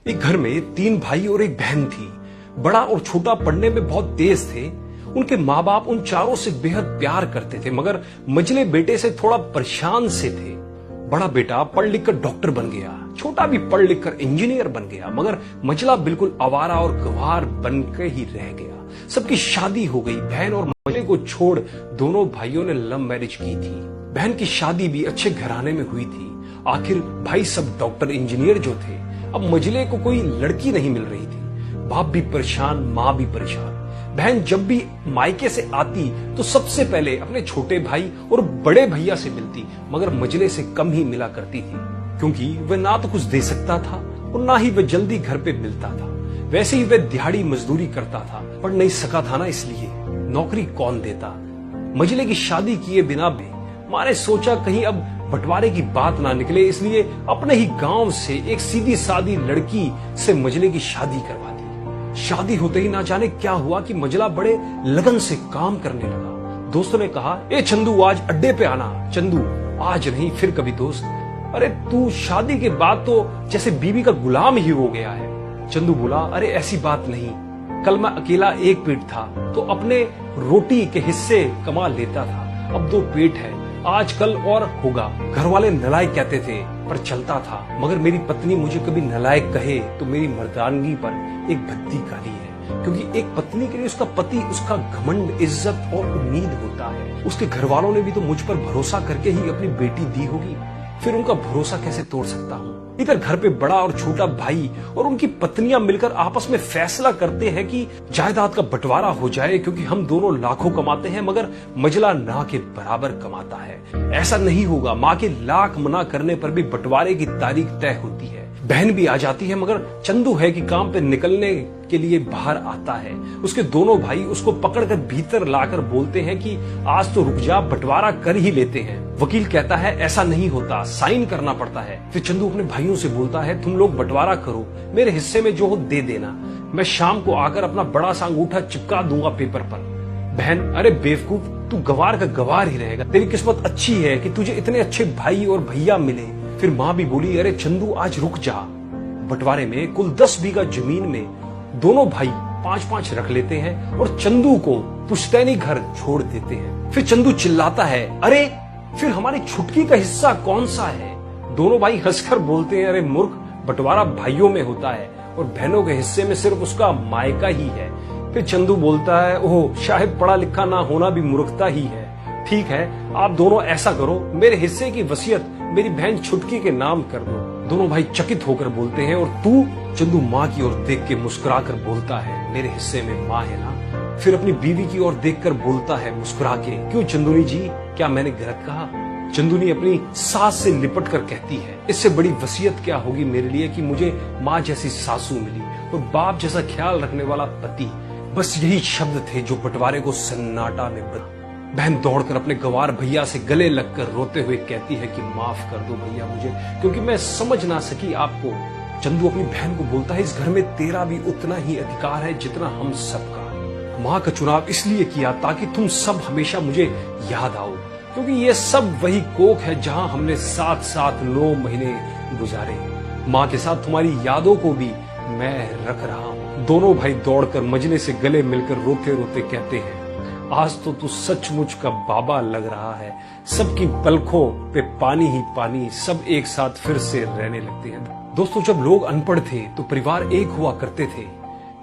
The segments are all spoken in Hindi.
एक घर में 3 भाई और एक बहन थी। बड़ा और छोटा पढ़ने में बहुत तेज थे। उनके माँ बाप उन चारों से बेहद प्यार करते थे, मगर मझले बेटे से थोड़ा परेशान से थे। बड़ा बेटा पढ़ लिख कर डॉक्टर बन गया, छोटा भी पढ़ लिख कर इंजीनियर बन गया, मगर मझला बिल्कुल आवारा और गंवार बन के ही रह गया। सबकी शादी हो गई। बहन और मझले को छोड़ दोनों भाइयों ने लव मैरिज की थी। बहन की शादी भी अच्छे घराने में हुई थी। आखिर भाई सब डॉक्टर इंजीनियर जो थे, अब मझले को कोई लड़की नहीं मिल रही थी। बाप भी परेशान, माँ भी परेशान। बहन जब भी मायके से आती तो सबसे पहले अपने छोटे भाई और बड़े भैया से मिलती, मगर मझले से कम ही मिला करती थी, क्योंकि वह ना तो कुछ दे सकता था और ना ही वह जल्दी घर पे मिलता था। वैसे ही वह दिहाड़ी मजदूरी करता था, पढ़ नहीं सका था ना, इसलिए नौकरी कौन देता। मझले की शादी किए बिना भी माँ ने सोचा कहीं अब बंटवारे की बात ना निकले, इसलिए अपने ही गांव से एक सीधी सादी लड़की से मझले की शादी करवा दी। शादी होते ही ना जाने क्या हुआ कि मझला बड़े लगन से काम करने लगा। दोस्तों ने कहा, ए चंदू आज अड्डे पे आना। चंदू, आज नहीं फिर कभी दोस्त। अरे तू शादी के बाद तो जैसे बीवी का गुलाम ही हो गया है। चंदू बोला, अरे ऐसी बात नहीं, कल मैं अकेला एक पेट था तो अपने रोटी के हिस्से कमा लेता था, अब 2 पेट है, आजकल और होगा। घर वाले नलायक कहते थे पर चलता था, मगर मेरी पत्नी मुझे कभी नलायक कहे तो मेरी मर्दानगी पर एक भद्दी गाली है, क्योंकि एक पत्नी के लिए उसका पति उसका घमंड, इज्जत और उम्मीद होता है। उसके घर वालों ने भी तो मुझ पर भरोसा करके ही अपनी बेटी दी होगी, फिर उनका भरोसा कैसे तोड़ सकता हूँ। इधर घर पे बड़ा और छोटा भाई और उनकी पत्नियां मिलकर आपस में फैसला करते हैं कि जायदाद का बंटवारा हो जाए, क्योंकि हम दोनों लाखों कमाते हैं मगर मझला ना के बराबर कमाता है। ऐसा नहीं होगा। माँ के लाख मना करने पर भी बंटवारे की तारीख तय होती है। बहन भी आ जाती है, मगर चंदू है कि काम पे निकलने के लिए बाहर आता है। उसके दोनों भाई उसको पकड़कर भीतर लाकर बोलते हैं कि आज तो रुक जा, बंटवारा कर ही लेते हैं। वकील कहता है ऐसा नहीं होता, साइन करना पड़ता है। फिर चंदू अपने भाइयों से बोलता है, तुम लोग बंटवारा करो, मेरे हिस्से में जो हो दे देना, मैं शाम को आकर अपना बड़ा सा अंगूठा चिपका दूंगा पेपर पर। बहन, अरे बेवकूफ, तू गवार का गवार ही रहेगा, तेरी किस्मत अच्छी है कि तुझे इतने अच्छे भाई और भैया मिले। फिर माँ भी बोली, अरे चंदू आज रुक जा। बंटवारे में कुल 10 बीघा जमीन में दोनों भाई 5-5 रख लेते हैं और चंदू को पुश्तैनी घर छोड़ देते हैं। फिर चंदू चिल्लाता है, अरे फिर हमारी छुटकी का हिस्सा कौन सा है? दोनों भाई हंसकर बोलते हैं, अरे मूर्ख, बंटवारा भाइयों में होता है और बहनों के हिस्से में सिर्फ उसका मायका ही है। फिर चंदू बोलता है, ओह शायद पढ़ा लिखा ना होना भी मूर्खता ही है। ठीक है, आप दोनों ऐसा करो, मेरे हिस्से की वसीयत मेरी बहन छुटकी के नाम कर दो। दोनों भाई चकित होकर बोलते हैं, और तू? चंदू माँ की ओर देख के मुस्कुरा कर बोलता है, मेरे हिस्से में माँ है ना। फिर अपनी बीवी की ओर देखकर बोलता है मुस्कुरा के, क्यों चंदूनी जी, क्या मैंने गलत कहा? चंदूनी अपनी सास से लिपट कर कहती है, इससे बड़ी वसीयत क्या होगी मेरे लिए कि मुझे माँ जैसी सासू मिली और बाप जैसा ख्याल रखने वाला पति। बस यही शब्द थे जो बंटवारे को सन्नाटा में बदल। बहन दौड़कर अपने गवार भैया से गले लगकर रोते हुए कहती है कि माफ कर दो भैया मुझे, क्योंकि मैं समझ ना सकी आपको। चंदू अपनी बहन को बोलता है, इस घर में तेरा भी उतना ही अधिकार है जितना हम सबका। माँ का चुनाव इसलिए किया ताकि तुम सब हमेशा मुझे याद आओ, क्योंकि ये सब वही कोख है जहां हमने साथ साथ 9 महीने गुजारे। माँ के साथ तुम्हारी यादों को भी मैं रख रहा हूँ। दोनों भाई दौड़कर मजले से गले मिलकर रोते रोते कहते हैं, आज तो तू सचमुच का बाबा लग रहा है। सबकी पलकों पे पानी ही पानी, सब एक साथ फिर से रहने लगते हैं। दोस्तों, जब लोग अनपढ़ थे तो परिवार एक हुआ करते थे।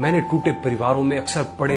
मैंने टूटे परिवारों में अक्सर पढ़े